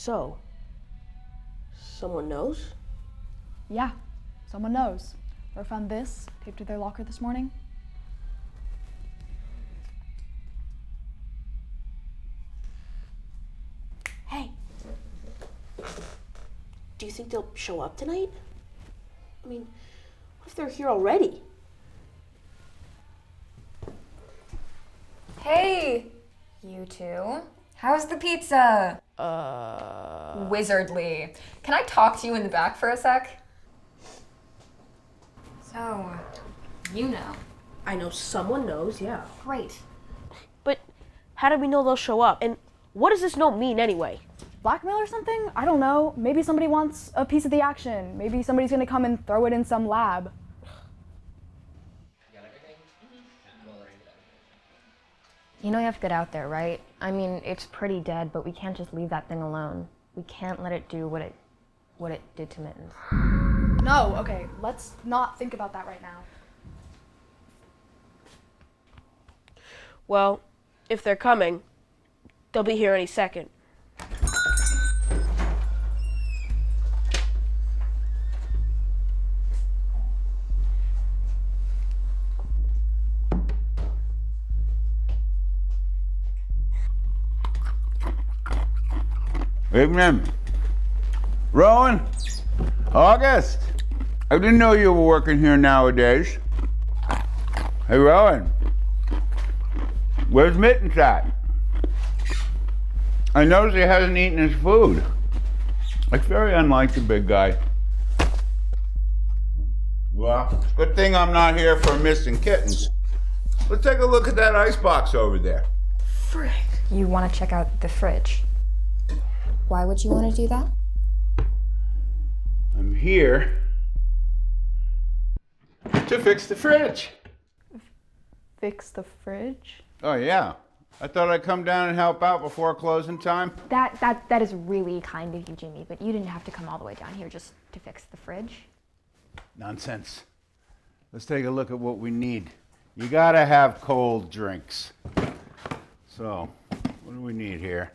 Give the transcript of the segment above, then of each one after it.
So, someone knows? Yeah, someone knows. Or found this taped to their locker this morning. Hey, do you think they'll show up tonight? I mean, what if they're here already? Hey, you two. How's the pizza? Wizardly. Can I talk to you in the back for a sec? So, you know. I know someone knows, yeah. Great. But how do we know they'll show up? And what does this note mean anyway? Blackmail or something? I don't know. Maybe somebody wants a piece of the action. Maybe somebody's gonna come and throw it in some lab. You know you have to get out there, right? I mean, it's pretty dead, but we can't just leave that thing alone. We can't let it do what it did to Mittens. No, okay, let's not think about that right now. Well, if they're coming, they'll be here any second. Evening. Rowan? August? I didn't know you were working here nowadays. Hey, Rowan. Where's Mittens at? I noticed he hasn't eaten his food. It's very unlike the big guy. Well, good thing I'm not here for missing kittens. Let's take a look at that icebox over there. Frick. You want to check out the fridge. Why would you want to do that? I'm here to fix the fridge. Fix the fridge? Oh, yeah. I thought I'd come down and help out before closing time. That is really kind of you, Jimmy, but you didn't have to come all the way down here just to fix the fridge. Nonsense. Let's take a look at what we need. You gotta have cold drinks. So, what do we need here?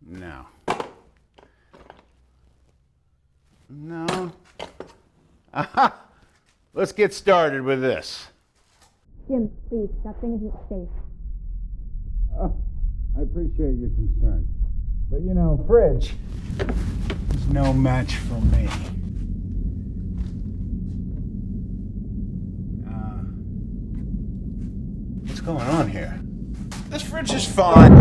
No. No. Aha! Let's get started with this. Jim, please, that thing isn't safe. Oh, I appreciate your concern. But you know, fridge is no match for me. What's going on here? This fridge is fine.